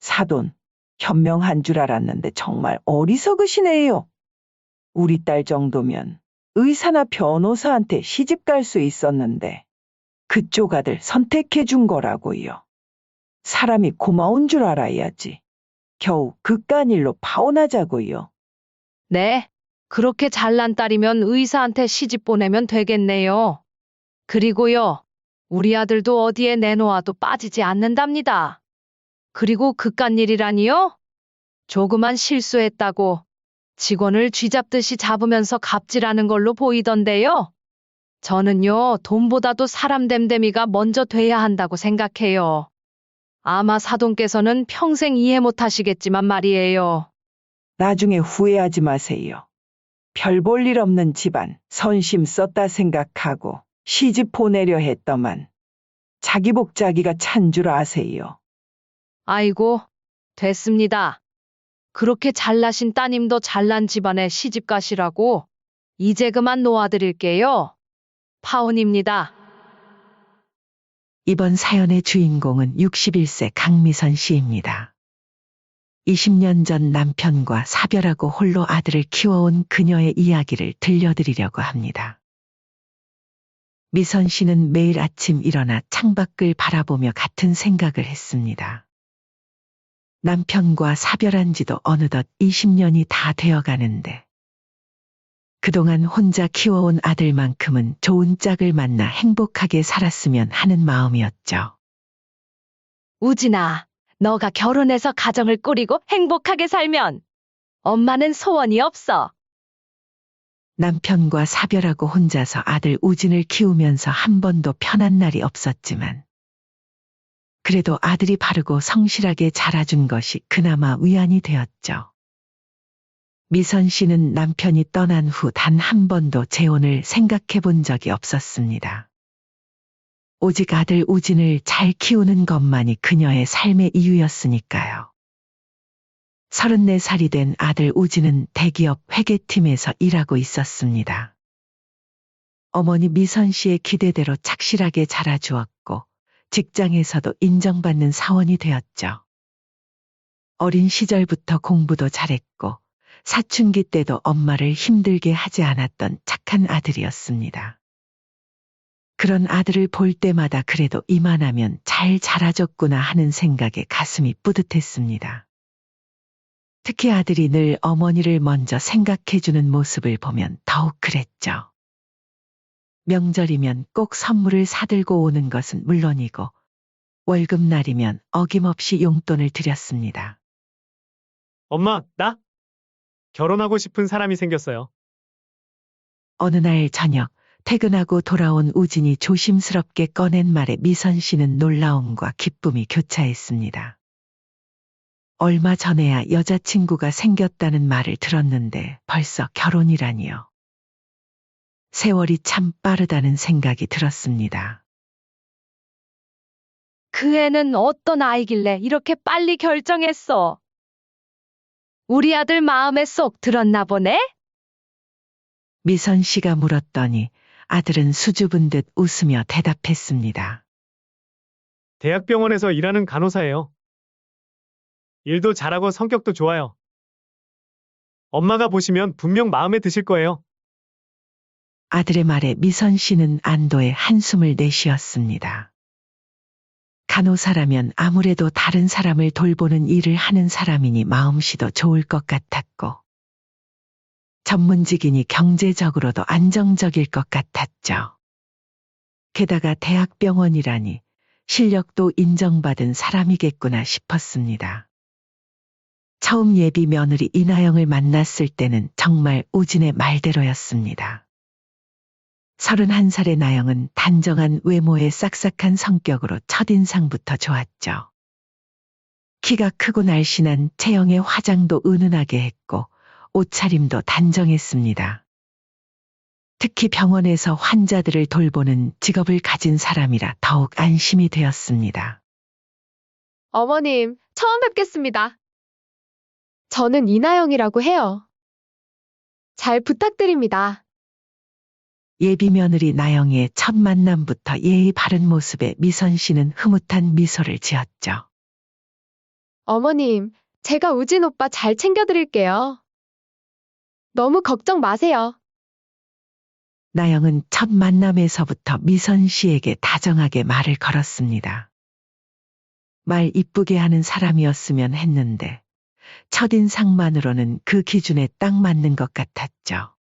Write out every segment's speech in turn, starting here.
사돈, 현명한 줄 알았는데 정말 어리석으시네요. 우리 딸 정도면 의사나 변호사한테 시집 갈 수 있었는데 그쪽 아들 선택해 준 거라고요. 사람이 고마운 줄 알아야지. 겨우 그깟 일로 파혼하자고요. 네, 그렇게 잘난 딸이면 의사한테 시집 보내면 되겠네요. 그리고요, 우리 아들도 어디에 내놓아도 빠지지 않는답니다. 그리고 그깟 일이라니요? 조그만 실수했다고 직원을 쥐잡듯이 잡으면서 갑질하는 걸로 보이던데요. 저는요, 돈보다도 사람 됨됨이가 먼저 돼야 한다고 생각해요. 아마 사돈께서는 평생 이해 못 하시겠지만 말이에요. 나중에 후회하지 마세요. 별 볼 일 없는 집안, 선심 썼다 생각하고 시집 보내려 했더만 자기 복 자기가 찬 줄 아세요. 아이고, 됐습니다. 그렇게 잘나신 따님도 잘난 집안에 시집 가시라고 이제 그만 놓아드릴게요. 파혼입니다. 이번 사연의 주인공은 61세 강미선 씨입니다. 20년 전 남편과 사별하고 홀로 아들을 키워온 그녀의 이야기를 들려드리려고 합니다. 미선 씨는 매일 아침 일어나 창밖을 바라보며 같은 생각을 했습니다. 남편과 사별한 지도 어느덧 20년이 다 되어 가는데 그동안 혼자 키워온 아들만큼은 좋은 짝을 만나 행복하게 살았으면 하는 마음이었죠. 우진아, 너가 결혼해서 가정을 꾸리고 행복하게 살면 엄마는 소원이 없어. 남편과 사별하고 혼자서 아들 우진을 키우면서 한 번도 편한 날이 없었지만 그래도 아들이 바르고 성실하게 자라준 것이 그나마 위안이 되었죠. 미선 씨는 남편이 떠난 후 단 한 번도 재혼을 생각해 본 적이 없었습니다. 오직 아들 우진을 잘 키우는 것만이 그녀의 삶의 이유였으니까요. 34살이 된 아들 우진은 대기업 회계팀에서 일하고 있었습니다. 어머니 미선 씨의 기대대로 착실하게 자라주었고 직장에서도 인정받는 사원이 되었죠. 어린 시절부터 공부도 잘했고 사춘기 때도 엄마를 힘들게 하지 않았던 착한 아들이었습니다. 그런 아들을 볼 때마다 그래도 이만하면 잘 자라줬구나 하는 생각에 가슴이 뿌듯했습니다. 특히 아들이 늘 어머니를 먼저 생각해주는 모습을 보면 더욱 그랬죠. 명절이면 꼭 선물을 사들고 오는 것은 물론이고 월급날이면 어김없이 용돈을 드렸습니다. 엄마, 나 결혼하고 싶은 사람이 생겼어요. 어느 날 저녁 퇴근하고 돌아온 우진이 조심스럽게 꺼낸 말에 미선 씨는 놀라움과 기쁨이 교차했습니다. 얼마 전에야 여자친구가 생겼다는 말을 들었는데 벌써 결혼이라니요. 세월이 참 빠르다는 생각이 들었습니다. 그 애는 어떤 아이길래 이렇게 빨리 결정했어? 우리 아들 마음에 쏙 들었나 보네? 미선 씨가 물었더니 아들은 수줍은 듯 웃으며 대답했습니다. 대학병원에서 일하는 간호사예요. 일도 잘하고 성격도 좋아요. 엄마가 보시면 분명 마음에 드실 거예요. 아들의 말에 미선 씨는 안도의 한숨을 내쉬었습니다. 간호사라면 아무래도 다른 사람을 돌보는 일을 하는 사람이니 마음씨도 좋을 것 같았고 전문직이니 경제적으로도 안정적일 것 같았죠. 게다가 대학병원이라니 실력도 인정받은 사람이겠구나 싶었습니다. 처음 예비 며느리 이나영을 만났을 때는 정말 우진의 말대로였습니다. 31살의 나영은 단정한 외모에 싹싹한 성격으로 첫인상부터 좋았죠. 키가 크고 날씬한 체형에 화장도 은은하게 했고 옷차림도 단정했습니다. 특히 병원에서 환자들을 돌보는 직업을 가진 사람이라 더욱 안심이 되었습니다. 어머님, 처음 뵙겠습니다. 저는 이나영이라고 해요. 잘 부탁드립니다. 예비 며느리 나영이의 첫 만남부터 예의 바른 모습에 미선 씨는 흐뭇한 미소를 지었죠. 어머님, 제가 우진 오빠 잘 챙겨드릴게요. 너무 걱정 마세요. 나영은 첫 만남에서부터 미선 씨에게 다정하게 말을 걸었습니다. 말 이쁘게 하는 사람이었으면 했는데 첫인상만으로는 그 기준에 딱 맞는 것 같았죠.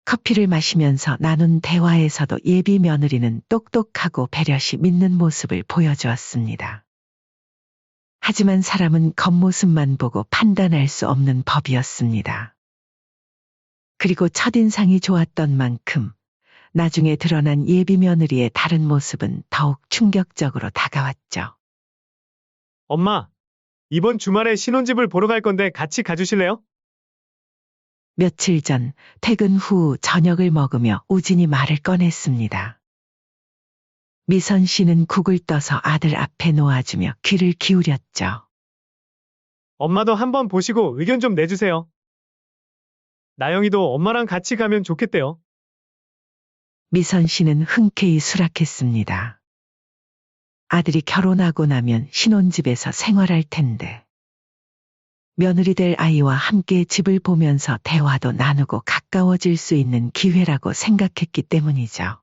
커피를 마시면서 나눈 대화에서도 예비 며느리는 똑똑하고 배려시 믿는 모습을 보여주었습니다. 하지만 사람은 겉모습만 보고 판단할 수 없는 법이었습니다. 그리고 첫인상이 좋았던 만큼 나중에 드러난 예비 며느리의 다른 모습은 더욱 충격적으로 다가왔죠. 엄마, 이번 주말에 신혼집을 보러 갈 건데 같이 가주실래요? 며칠 전 퇴근 후 저녁을 먹으며 우진이 말을 꺼냈습니다. 미선 씨는 국을 떠서 아들 앞에 놓아주며 귀를 기울였죠. 엄마도 한번 보시고 의견 좀 내주세요. 나영이도 엄마랑 같이 가면 좋겠대요. 미선 씨는 흔쾌히 수락했습니다. 아들이 결혼하고 나면 신혼집에서 생활할 텐데. 며느리 될 아이와 함께 집을 보면서 대화도 나누고 가까워질 수 있는 기회라고 생각했기 때문이죠.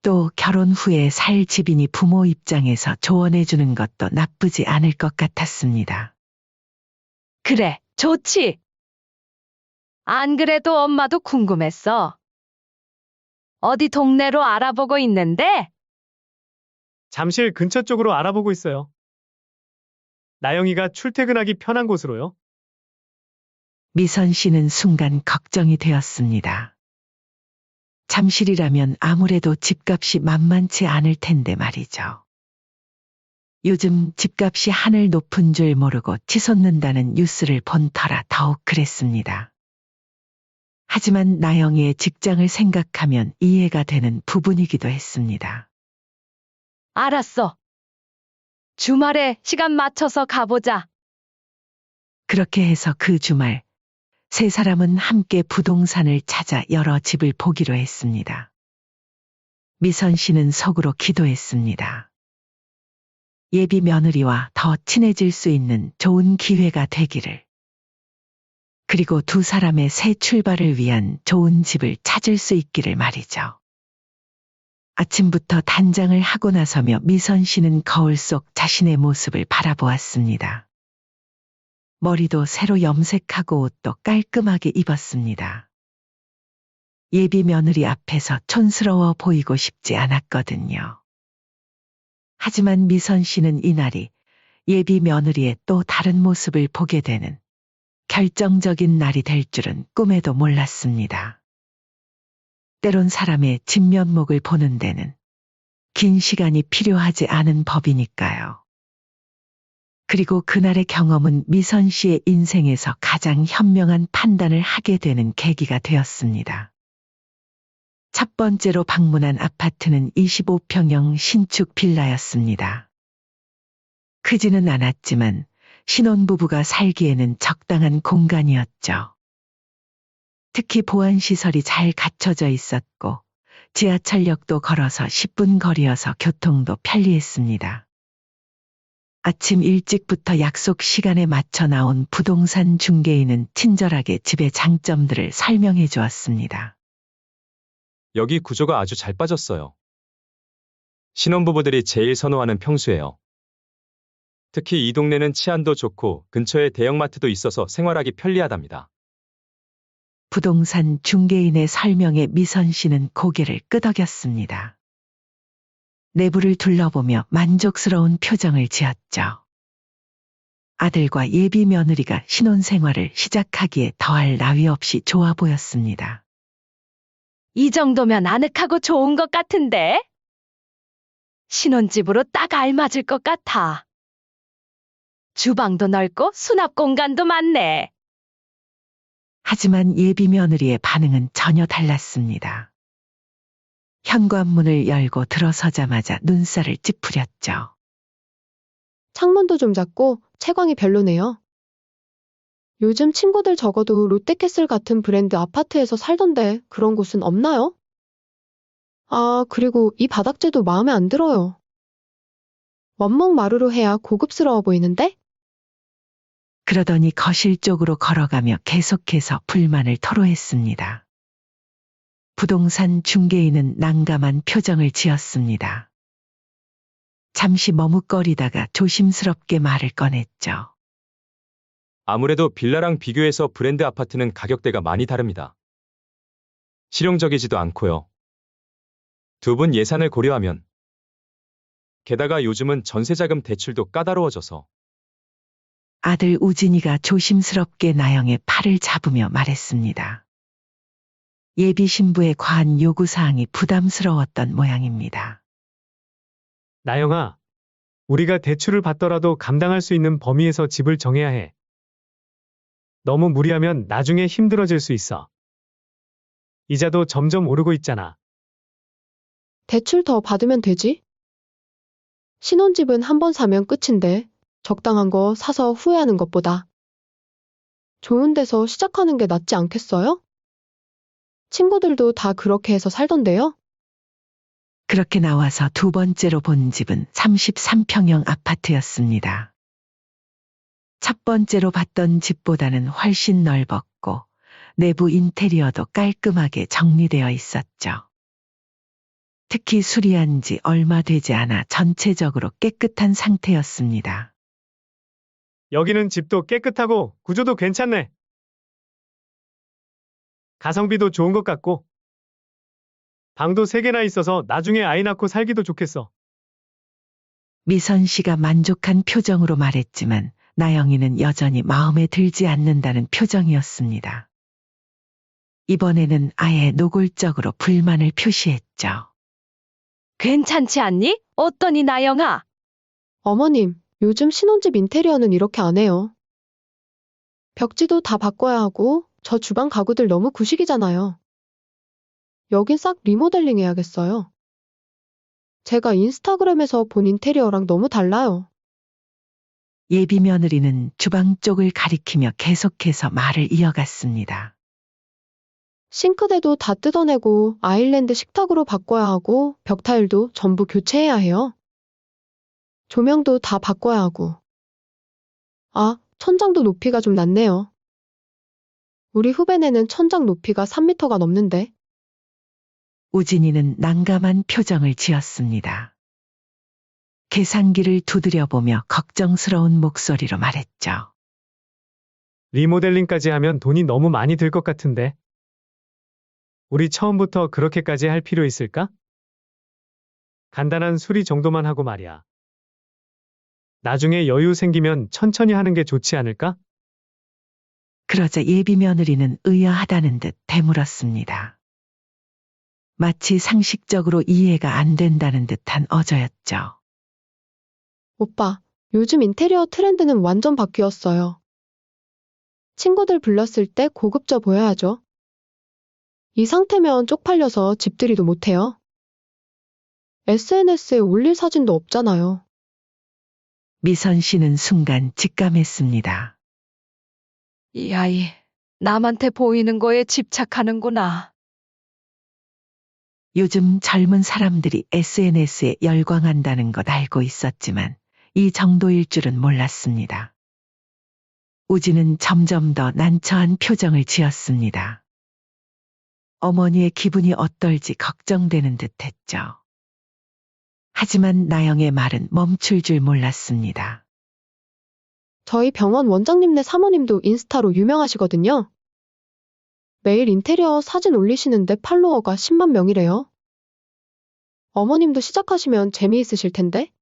또 결혼 후에 살 집이니 부모 입장에서 조언해주는 것도 나쁘지 않을 것 같았습니다. 그래, 좋지. 안 그래도 엄마도 궁금했어. 어디 동네로 알아보고 있는데? 잠실 근처 쪽으로 알아보고 있어요. 나영이가 출퇴근하기 편한 곳으로요. 미선 씨는 순간 걱정이 되었습니다. 잠실이라면 아무래도 집값이 만만치 않을 텐데 말이죠. 요즘 집값이 하늘 높은 줄 모르고 치솟는다는 뉴스를 본 터라 더욱 그랬습니다. 하지만 나영이의 직장을 생각하면 이해가 되는 부분이기도 했습니다. 알았어. 주말에 시간 맞춰서 가보자. 그렇게 해서 그 주말 세 사람은 함께 부동산을 찾아 여러 집을 보기로 했습니다. 미선 씨는 속으로 기도했습니다. 예비 며느리와 더 친해질 수 있는 좋은 기회가 되기를. 그리고 두 사람의 새 출발을 위한 좋은 집을 찾을 수 있기를 말이죠. 아침부터 단장을 하고 나서며 미선 씨는 거울 속 자신의 모습을 바라보았습니다. 머리도 새로 염색하고 옷도 깔끔하게 입었습니다. 예비 며느리 앞에서 촌스러워 보이고 싶지 않았거든요. 하지만 미선 씨는 이날이 예비 며느리의 또 다른 모습을 보게 되는 결정적인 날이 될 줄은 꿈에도 몰랐습니다. 때론 사람의 진면목을 보는 데는 긴 시간이 필요하지 않은 법이니까요. 그리고 그날의 경험은 미선 씨의 인생에서 가장 현명한 판단을 하게 되는 계기가 되었습니다. 첫 번째로 방문한 아파트는 25평형 신축 빌라였습니다. 크지는 않았지만 신혼부부가 살기에는 적당한 공간이었죠. 특히 보안시설이 잘 갖춰져 있었고 지하철역도 걸어서 10분 거리여서 교통도 편리했습니다. 아침 일찍부터 약속 시간에 맞춰 나온 부동산 중개인은 친절하게 집의 장점들을 설명해 주었습니다. 여기 구조가 아주 잘 빠졌어요. 신혼부부들이 제일 선호하는 평수예요. 특히 이 동네는 치안도 좋고 근처에 대형마트도 있어서 생활하기 편리하답니다. 부동산 중개인의 설명에 미선 씨는 고개를 끄덕였습니다. 내부를 둘러보며 만족스러운 표정을 지었죠. 아들과 예비 며느리가 신혼생활을 시작하기에 더할 나위 없이 좋아 보였습니다. 이 정도면 아늑하고 좋은 것 같은데? 신혼집으로 딱 알맞을 것 같아. 주방도 넓고 수납 공간도 많네. 하지만 예비 며느리의 반응은 전혀 달랐습니다. 현관문을 열고 들어서자마자 눈살을 찌푸렸죠. 창문도 좀 작고 채광이 별로네요. 요즘 친구들 적어도 롯데캐슬 같은 브랜드 아파트에서 살던데 그런 곳은 없나요? 아, 그리고 이 바닥재도 마음에 안 들어요. 원목 마루로 해야 고급스러워 보이는데? 그러더니 거실 쪽으로 걸어가며 계속해서 불만을 토로했습니다. 부동산 중개인은 난감한 표정을 지었습니다. 잠시 머뭇거리다가 조심스럽게 말을 꺼냈죠. 아무래도 빌라랑 비교해서 브랜드 아파트는 가격대가 많이 다릅니다. 실용적이지도 않고요. 두 분 예산을 고려하면. 게다가 요즘은 전세자금 대출도 까다로워져서. 아들 우진이가 조심스럽게 나영의 팔을 잡으며 말했습니다. 예비 신부의 과한 요구사항이 부담스러웠던 모양입니다. 나영아, 우리가 대출을 받더라도 감당할 수 있는 범위에서 집을 정해야 해. 너무 무리하면 나중에 힘들어질 수 있어. 이자도 점점 오르고 있잖아. 대출 더 받으면 되지? 신혼집은 한 번 사면 끝인데 적당한 거 사서 후회하는 것보다 좋은 데서 시작하는 게 낫지 않겠어요? 친구들도 다 그렇게 해서 살던데요? 그렇게 나와서 두 번째로 본 집은 33평형 아파트였습니다. 첫 번째로 봤던 집보다는 훨씬 넓었고 내부 인테리어도 깔끔하게 정리되어 있었죠. 특히 수리한 지 얼마 되지 않아 전체적으로 깨끗한 상태였습니다. 여기는 집도 깨끗하고 구조도 괜찮네. 가성비도 좋은 것 같고. 방도 3개나 있어서 나중에 아이 낳고 살기도 좋겠어. 미선 씨가 만족한 표정으로 말했지만 나영이는 여전히 마음에 들지 않는다는 표정이었습니다. 이번에는 아예 노골적으로 불만을 표시했죠. 괜찮지 않니? 어떠니, 나영아? 어머님, 요즘 신혼집 인테리어는 이렇게 안 해요. 벽지도 다 바꿔야 하고 저 주방 가구들 너무 구식이잖아요. 여긴 싹 리모델링 해야겠어요. 제가 인스타그램에서 본 인테리어랑 너무 달라요. 예비 며느리는 주방 쪽을 가리키며 계속해서 말을 이어갔습니다. 싱크대도 다 뜯어내고 아일랜드 식탁으로 바꿔야 하고 벽 타일도 전부 교체해야 해요. 조명도 다 바꿔야 하고. 아, 천장도 높이가 좀 낮네요. 우리 후배네는 천장 높이가 3m가 넘는데. 우진이는 난감한 표정을 지었습니다. 계산기를 두드려보며 걱정스러운 목소리로 말했죠. 리모델링까지 하면 돈이 너무 많이 들 것 같은데. 우리 처음부터 그렇게까지 할 필요 있을까? 간단한 수리 정도만 하고 말이야. 나중에 여유 생기면 천천히 하는 게 좋지 않을까? 그러자 예비 며느리는 의아하다는 듯 되물었습니다. 마치 상식적으로 이해가 안 된다는 듯한 어조였죠. 오빠, 요즘 인테리어 트렌드는 완전 바뀌었어요. 친구들 불렀을 때 고급져 보여야죠. 이 상태면 쪽팔려서 집들이도 못해요. SNS에 올릴 사진도 없잖아요. 미선 씨는 순간 직감했습니다. 이 아이, 남한테 보이는 거에 집착하는구나. 요즘 젊은 사람들이 SNS에 열광한다는 것 알고 있었지만 이 정도일 줄은 몰랐습니다. 우진은 점점 더 난처한 표정을 지었습니다. 어머니의 기분이 어떨지 걱정되는 듯했죠. 하지만 나영의 말은 멈출 줄 몰랐습니다. 저희 병원 원장님네 사모님도 인스타로 유명하시거든요. 매일 인테리어 사진 올리시는데 팔로워가 10만 명이래요. 어머님도 시작하시면 재미있으실 텐데?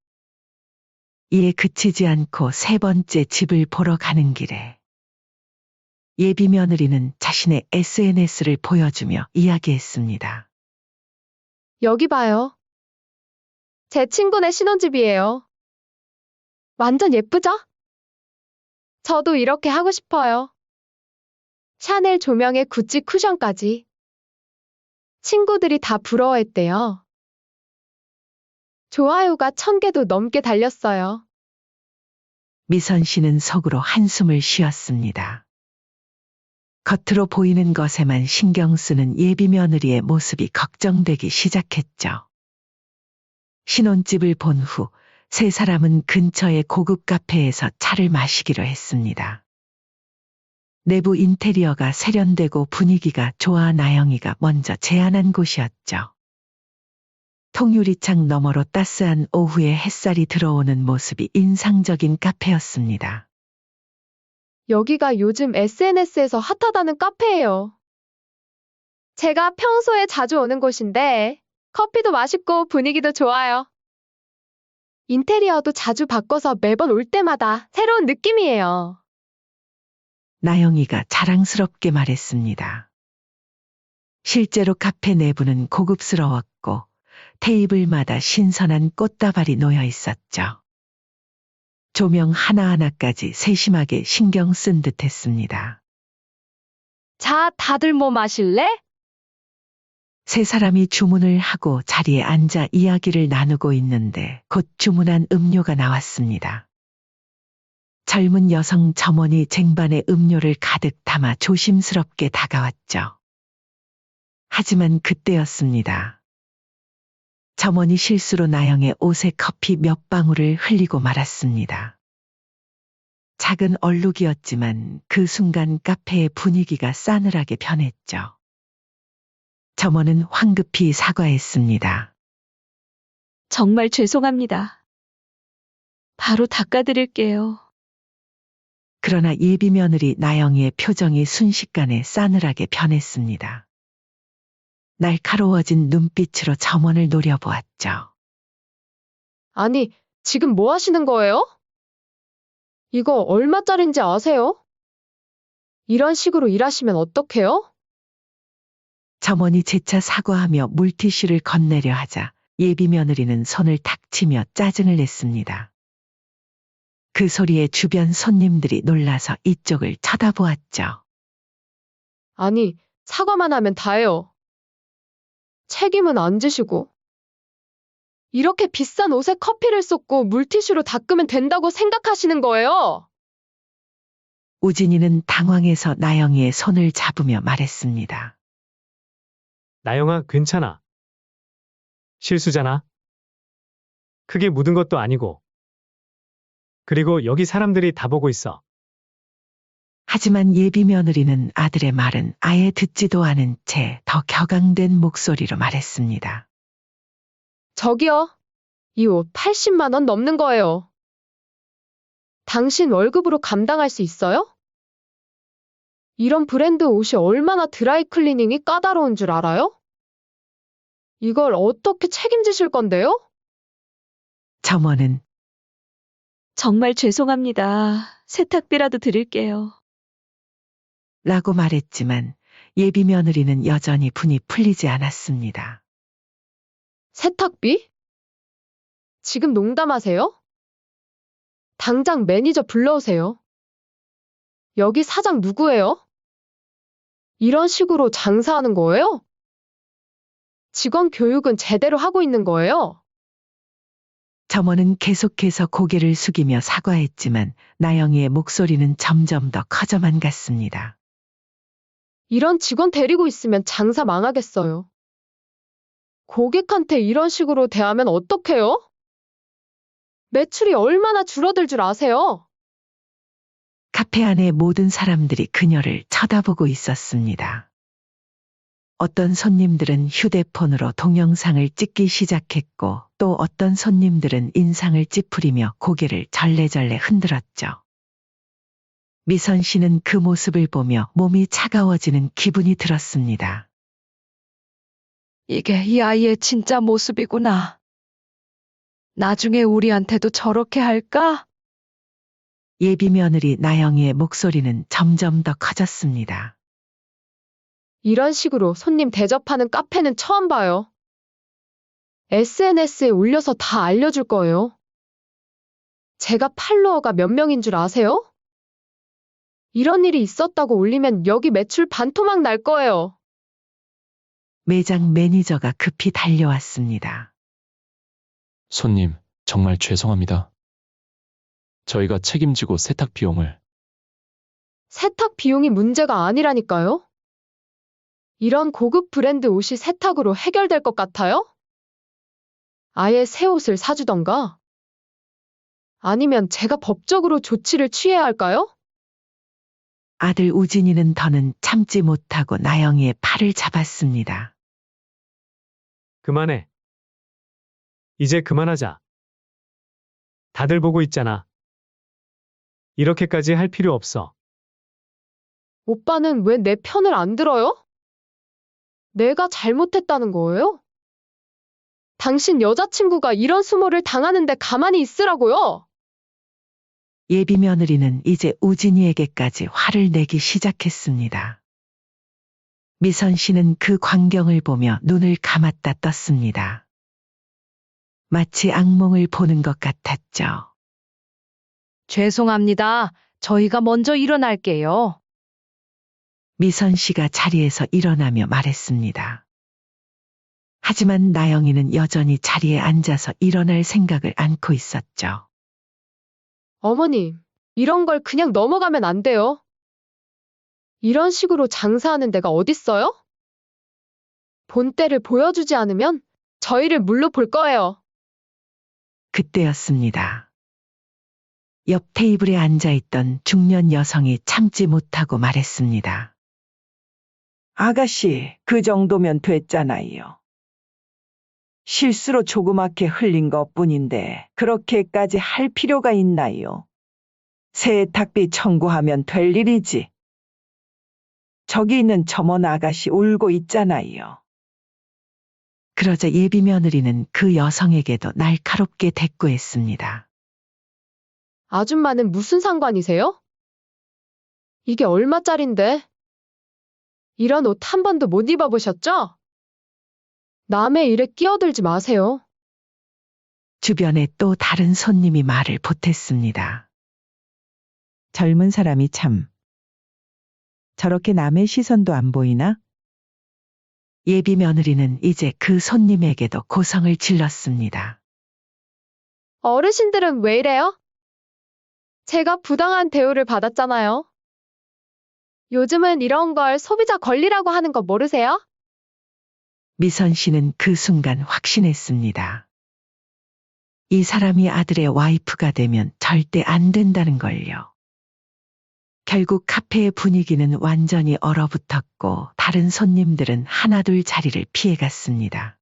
이에 그치지 않고 세 번째 집을 보러 가는 길에 예비 며느리는 자신의 SNS를 보여주며 이야기했습니다. 여기 봐요. 제 친구네 신혼집이에요. 완전 예쁘죠? 저도 이렇게 하고 싶어요. 샤넬 조명에 구찌 쿠션까지. 친구들이 다 부러워했대요. 좋아요가 1000개도 넘게 달렸어요. 미선 씨는 속으로 한숨을 쉬었습니다. 겉으로 보이는 것에만 신경 쓰는 예비 며느리의 모습이 걱정되기 시작했죠. 신혼집을 본 후 세 사람은 근처의 고급 카페에서 차를 마시기로 했습니다. 내부 인테리어가 세련되고 분위기가 좋아 나영이가 먼저 제안한 곳이었죠. 통유리창 너머로 따스한 오후에 햇살이 들어오는 모습이 인상적인 카페였습니다. 여기가 요즘 SNS에서 핫하다는 카페예요. 제가 평소에 자주 오는 곳인데 커피도 맛있고 분위기도 좋아요. 인테리어도 자주 바꿔서 매번 올 때마다 새로운 느낌이에요. 나영이가 자랑스럽게 말했습니다. 실제로 카페 내부는 고급스러웠고 테이블마다 신선한 꽃다발이 놓여 있었죠. 조명 하나하나까지 세심하게 신경 쓴 듯했습니다. 자, 다들 뭐 마실래? 세 사람이 주문을 하고 자리에 앉아 이야기를 나누고 있는데 곧 주문한 음료가 나왔습니다. 젊은 여성 점원이 쟁반에 음료를 가득 담아 조심스럽게 다가왔죠. 하지만 그때였습니다. 점원이 실수로 나영의 옷에 커피 몇 방울을 흘리고 말았습니다. 작은 얼룩이었지만 그 순간 카페의 분위기가 싸늘하게 변했죠. 점원은 황급히 사과했습니다. 정말 죄송합니다. 바로 닦아드릴게요. 그러나 예비 며느리 나영이의 표정이 순식간에 싸늘하게 변했습니다. 날카로워진 눈빛으로 점원을 노려보았죠. 아니, 지금 뭐 하시는 거예요? 이거 얼마짜린지 아세요? 이런 식으로 일하시면 어떡해요? 점원이 재차 사과하며 물티슈를 건네려 하자 예비 며느리는 손을 탁 치며 짜증을 냈습니다. 그 소리에 주변 손님들이 놀라서 이쪽을 쳐다보았죠. 아니, 사과만 하면 다예요. 책임은 안 지시고. 이렇게 비싼 옷에 커피를 쏟고 물티슈로 닦으면 된다고 생각하시는 거예요? 우진이는 당황해서 나영이의 손을 잡으며 말했습니다. 나영아, 괜찮아. 실수잖아. 크게 묻은 것도 아니고. 그리고 여기 사람들이 다 보고 있어. 하지만 예비 며느리는 아들의 말은 아예 듣지도 않은 채 더 격앙된 목소리로 말했습니다. 저기요. 이 옷 80만 원 넘는 거예요. 당신 월급으로 감당할 수 있어요? 이런 브랜드 옷이 얼마나 드라이 클리닝이 까다로운 줄 알아요? 이걸 어떻게 책임지실 건데요? 점원은 정말 죄송합니다. 세탁비라도 드릴게요. 라고 말했지만 예비 며느리는 여전히 분이 풀리지 않았습니다. 세탁비? 지금 농담하세요? 당장 매니저 불러오세요. 여기 사장 누구예요? 이런 식으로 장사하는 거예요? 직원 교육은 제대로 하고 있는 거예요? 점원은 계속해서 고개를 숙이며 사과했지만 나영이의 목소리는 점점 더 커져만 갔습니다. 이런 직원 데리고 있으면 장사 망하겠어요. 고객한테 이런 식으로 대하면 어떡해요? 매출이 얼마나 줄어들 줄 아세요? 카페 안의 모든 사람들이 그녀를 쳐다보고 있었습니다. 어떤 손님들은 휴대폰으로 동영상을 찍기 시작했고 또 어떤 손님들은 인상을 찌푸리며 고개를 절레절레 흔들었죠. 미선 씨는 그 모습을 보며 몸이 차가워지는 기분이 들었습니다. 이게 이 아이의 진짜 모습이구나. 나중에 우리한테도 저렇게 할까? 예비 며느리 나영이의 목소리는 점점 더 커졌습니다. 이런 식으로 손님 대접하는 카페는 처음 봐요. SNS에 올려서 다 알려줄 거예요. 제가 팔로워가 몇 명인 줄 아세요? 이런 일이 있었다고 올리면 여기 매출 반토막 날 거예요. 매장 매니저가 급히 달려왔습니다. 손님, 정말 죄송합니다. 저희가 책임지고 세탁 비용을. 세탁 비용이 문제가 아니라니까요? 이런 고급 브랜드 옷이 세탁으로 해결될 것 같아요? 아예 새 옷을 사주던가? 아니면 제가 법적으로 조치를 취해야 할까요? 아들 우진이는 더는 참지 못하고 나영이의 팔을 잡았습니다. 그만해. 이제 그만하자. 다들 보고 있잖아. 이렇게까지 할 필요 없어. 오빠는 왜 내 편을 안 들어요? 내가 잘못했다는 거예요? 당신 여자친구가 이런 수모를 당하는데 가만히 있으라고요? 예비 며느리는 이제 우진이에게까지 화를 내기 시작했습니다. 미선 씨는 그 광경을 보며 눈을 감았다 떴습니다. 마치 악몽을 보는 것 같았죠. 죄송합니다. 저희가 먼저 일어날게요. 미선 씨가 자리에서 일어나며 말했습니다. 하지만 나영이는 여전히 자리에 앉아서 일어날 생각을 않고 있었죠. 어머님, 이런 걸 그냥 넘어가면 안 돼요. 이런 식으로 장사하는 데가 어딨어요? 본때를 보여주지 않으면 저희를 물로 볼 거예요. 그때였습니다. 옆 테이블에 앉아있던 중년 여성이 참지 못하고 말했습니다. 아가씨, 그 정도면 됐잖아요. 실수로 조그맣게 흘린 것뿐인데 그렇게까지 할 필요가 있나요? 세탁비 청구하면 될 일이지. 저기 있는 점원 아가씨 울고 있잖아요. 그러자 예비 며느리는 그 여성에게도 날카롭게 대꾸했습니다. 아줌마는 무슨 상관이세요? 이게 얼마짜린데? 이런 옷 한 번도 못 입어보셨죠? 남의 일에 끼어들지 마세요. 주변에 또 다른 손님이 말을 보탰습니다. 젊은 사람이 참. 저렇게 남의 시선도 안 보이나? 예비 며느리는 이제 그 손님에게도 고성을 질렀습니다. 어르신들은 왜 이래요? 제가 부당한 대우를 받았잖아요. 요즘은 이런 걸 소비자 권리라고 하는 거 모르세요? 미선 씨는 그 순간 확신했습니다. 이 사람이 아들의 와이프가 되면 절대 안 된다는 걸요. 결국 카페의 분위기는 완전히 얼어붙었고 다른 손님들은 하나둘 자리를 피해갔습니다.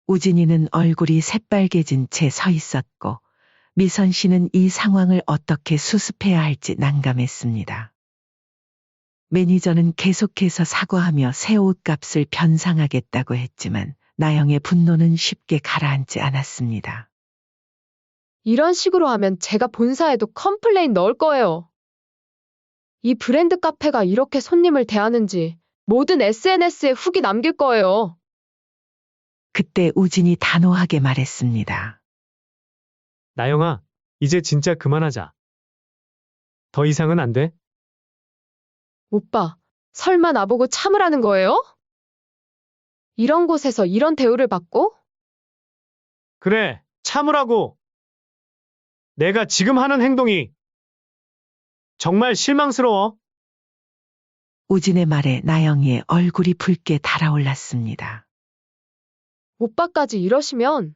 우진이는 얼굴이 새빨개진 채 서 있었고 미선 씨는 이 상황을 어떻게 수습해야 할지 난감했습니다. 매니저는 계속해서 사과하며 새 옷값을 변상하겠다고 했지만 나영의 분노는 쉽게 가라앉지 않았습니다. 이런 식으로 하면 제가 본사에도 컴플레인 넣을 거예요. 이 브랜드 카페가 이렇게 손님을 대하는지 모든 SNS에 후기 남길 거예요. 그때 우진이 단호하게 말했습니다. 나영아, 이제 진짜 그만하자. 더 이상은 안 돼? 오빠, 설마 나보고 참으라는 거예요? 이런 곳에서 이런 대우를 받고? 그래, 참으라고. 내가 지금 하는 행동이 정말 실망스러워. 우진의 말에 나영이의 얼굴이 붉게 달아올랐습니다. 오빠까지 이러시면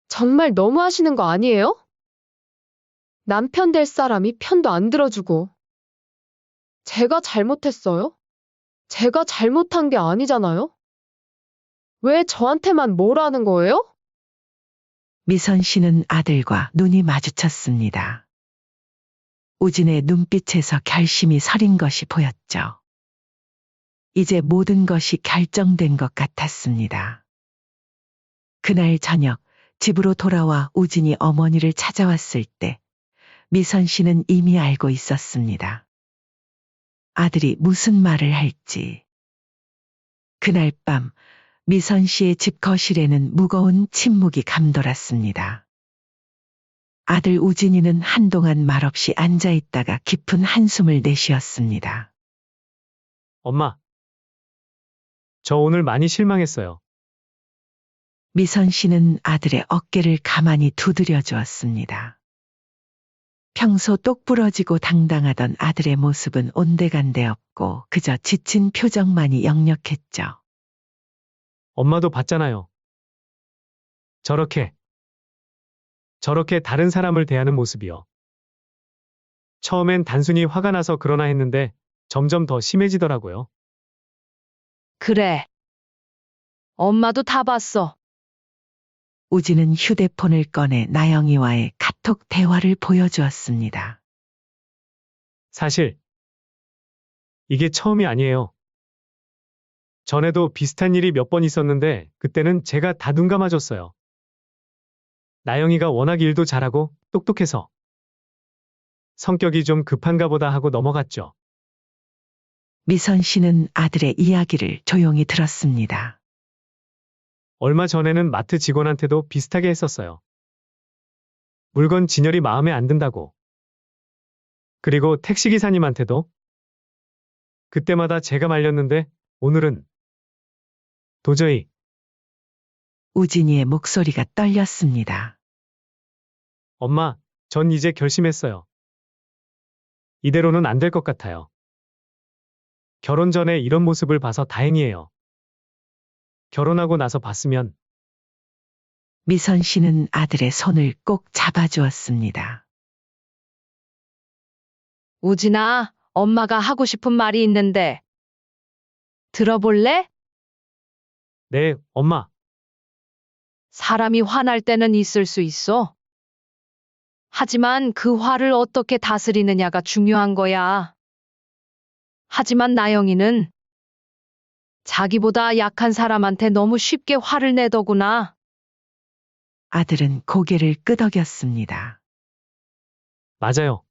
정말 너무하시는 거 아니에요? 남편 될 사람이 편도 안 들어주고. 제가 잘못했어요? 제가 잘못한 게 아니잖아요? 왜 저한테만 뭐라는 거예요? 미선 씨는 아들과 눈이 마주쳤습니다. 우진의 눈빛에서 결심이 서린 것이 보였죠. 이제 모든 것이 결정된 것 같았습니다. 그날 저녁 집으로 돌아와 우진이 어머니를 찾아왔을 때 미선 씨는 이미 알고 있었습니다. 아들이 무슨 말을 할지. 그날 밤 미선 씨의 집 거실에는 무거운 침묵이 감돌았습니다. 아들 우진이는 한동안 말없이 앉아있다가 깊은 한숨을 내쉬었습니다. 엄마, 저 오늘 많이 실망했어요. 미선 씨는 아들의 어깨를 가만히 두드려 주었습니다. 평소 똑부러지고 당당하던 아들의 모습은 온데간데 없고 그저 지친 표정만이 역력했죠. 엄마도 봤잖아요. 저렇게 저렇게 다른 사람을 대하는 모습이요. 처음엔 단순히 화가 나서 그러나 했는데 점점 더 심해지더라고요. 그래. 엄마도 다 봤어. 우진은 휴대폰을 꺼내 나영이와의 카톡 대화를 보여주었습니다. 사실 이게 처음이 아니에요. 전에도 비슷한 일이 몇 번 있었는데 그때는 제가 다 눈 감아줬어요. 나영이가 워낙 일도 잘하고 똑똑해서 성격이 좀 급한가 보다 하고 넘어갔죠. 미선 씨는 아들의 이야기를 조용히 들었습니다. 얼마 전에는 마트 직원한테도 비슷하게 했었어요. 물건 진열이 마음에 안 든다고. 그리고 택시기사님한테도. 그때마다 제가 말렸는데 오늘은 도저히. 우진이의 목소리가 떨렸습니다. 엄마, 전 이제 결심했어요. 이대로는 안 될 것 같아요. 결혼 전에 이런 모습을 봐서 다행이에요. 결혼하고 나서 봤으면. 미선 씨는 아들의 손을 꼭 잡아주었습니다. 우진아, 엄마가 하고 싶은 말이 있는데. 들어볼래? 네, 엄마. 사람이 화날 때는 있을 수 있어. 하지만 그 화를 어떻게 다스리느냐가 중요한 거야. 하지만 나영이는 자기보다 약한 사람한테 너무 쉽게 화를 내더구나. 아들은 고개를 끄덕였습니다. 맞아요.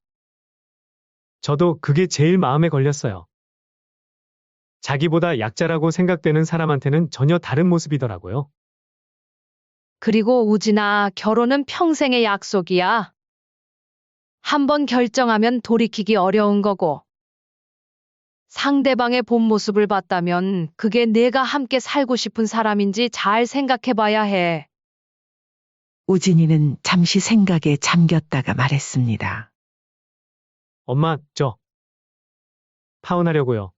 저도 그게 제일 마음에 걸렸어요. 자기보다 약자라고 생각되는 사람한테는 전혀 다른 모습이더라고요. 그리고 우진아, 결혼은 평생의 약속이야. 한번 결정하면 돌이키기 어려운 거고. 상대방의 본 모습을 봤다면 그게 내가 함께 살고 싶은 사람인지 잘 생각해 봐야 해. 우진이는 잠시 생각에 잠겼다가 말했습니다. 엄마, 저 파혼하려고요.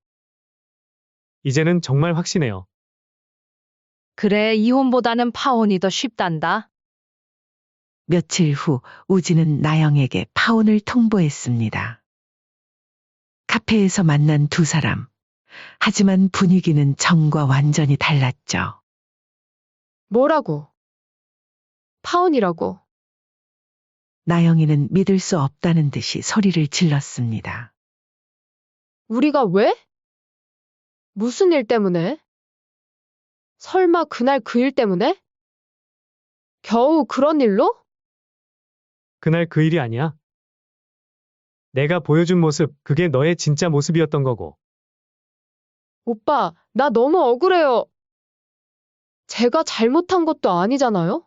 이제는 정말 확신해요. 그래, 이혼보다는 파혼이 더 쉽단다. 며칠 후 우진은 나영에게 파혼을 통보했습니다. 카페에서 만난 두 사람. 하지만 분위기는 전과 완전히 달랐죠. 뭐라고? 파혼이라고. 나영이는 믿을 수 없다는 듯이 소리를 질렀습니다. 우리가 왜? 무슨 일 때문에? 설마 그날 그 일 때문에? 겨우 그런 일로? 그날 그 일이 아니야. 내가 보여준 모습, 그게 너의 진짜 모습이었던 거고. 오빠, 나 너무 억울해요. 제가 잘못한 것도 아니잖아요?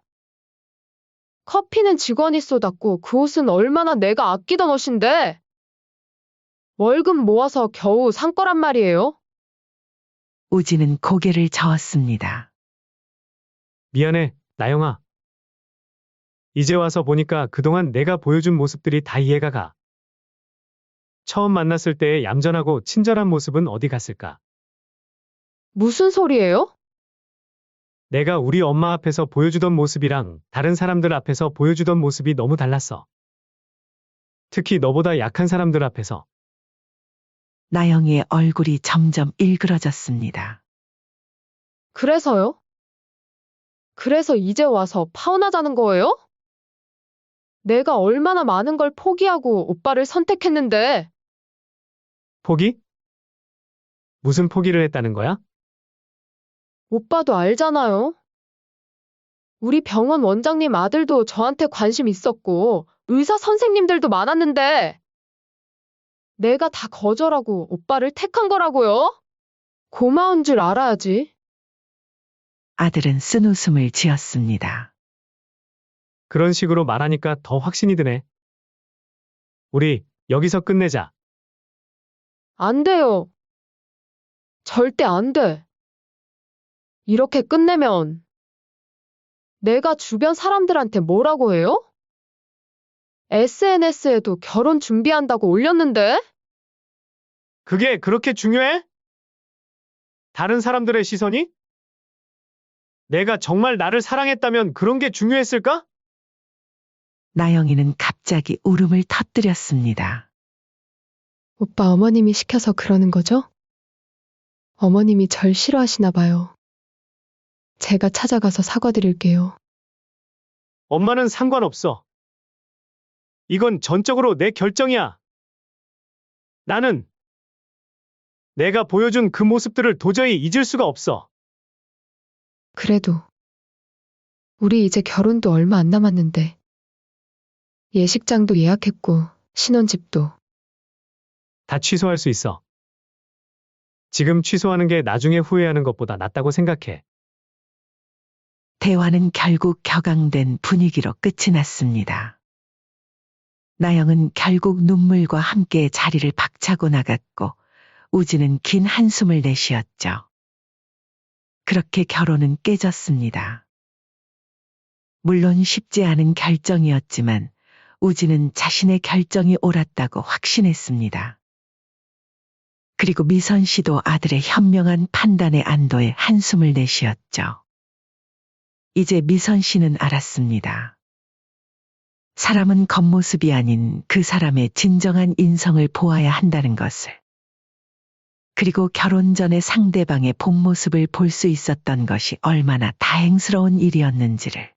커피는 직원이 쏟았고 그 옷은 얼마나 내가 아끼던 옷인데. 월급 모아서 겨우 산 거란 말이에요. 우진은 고개를 저었습니다. 미안해, 나영아. 이제 와서 보니까 그동안 내가 보여준 모습들이 다 이해가 가. 처음 만났을 때의 얌전하고 친절한 모습은 어디 갔을까? 무슨 소리예요? 내가 우리 엄마 앞에서 보여주던 모습이랑 다른 사람들 앞에서 보여주던 모습이 너무 달랐어. 특히 너보다 약한 사람들 앞에서. 나영이의 얼굴이 점점 일그러졌습니다. 그래서요? 그래서 이제 와서 파혼하자는 거예요? 내가 얼마나 많은 걸 포기하고 오빠를 선택했는데. 포기? 무슨 포기를 했다는 거야? 오빠도 알잖아요. 우리 병원 원장님 아들도 저한테 관심 있었고 의사 선생님들도 많았는데 내가 다 거절하고 오빠를 택한 거라고요? 고마운 줄 알아야지. 아들은 쓴웃음을 지었습니다. 그런 식으로 말하니까 더 확신이 드네. 우리 여기서 끝내자. 안 돼요. 절대 안 돼. 이렇게 끝내면 내가 주변 사람들한테 뭐라고 해요? SNS에도 결혼 준비한다고 올렸는데? 그게 그렇게 중요해? 다른 사람들의 시선이? 내가 정말 나를 사랑했다면 그런 게 중요했을까? 나영이는 갑자기 울음을 터뜨렸습니다. 오빠 어머님이 시켜서 그러는 거죠? 어머님이 절 싫어하시나 봐요. 제가 찾아가서 사과드릴게요. 엄마는 상관없어. 이건 전적으로 내 결정이야. 나는 내가 보여준 그 모습들을 도저히 잊을 수가 없어. 그래도 우리 이제 결혼도 얼마 안 남았는데 예식장도 예약했고 신혼집도. 다 취소할 수 있어. 지금 취소하는 게 나중에 후회하는 것보다 낫다고 생각해. 대화는 결국 격앙된 분위기로 끝이 났습니다. 나영은 결국 눈물과 함께 자리를 박차고 나갔고 우진은 긴 한숨을 내쉬었죠. 그렇게 결혼은 깨졌습니다. 물론 쉽지 않은 결정이었지만 우진은 자신의 결정이 옳았다고 확신했습니다. 그리고 미선 씨도 아들의 현명한 판단의 안도에 한숨을 내쉬었죠. 이제 미선 씨는 알았습니다. 사람은 겉모습이 아닌 그 사람의 진정한 인성을 보아야 한다는 것을. 그리고 결혼 전에 상대방의 본 모습을 볼 수 있었던 것이 얼마나 다행스러운 일이었는지를.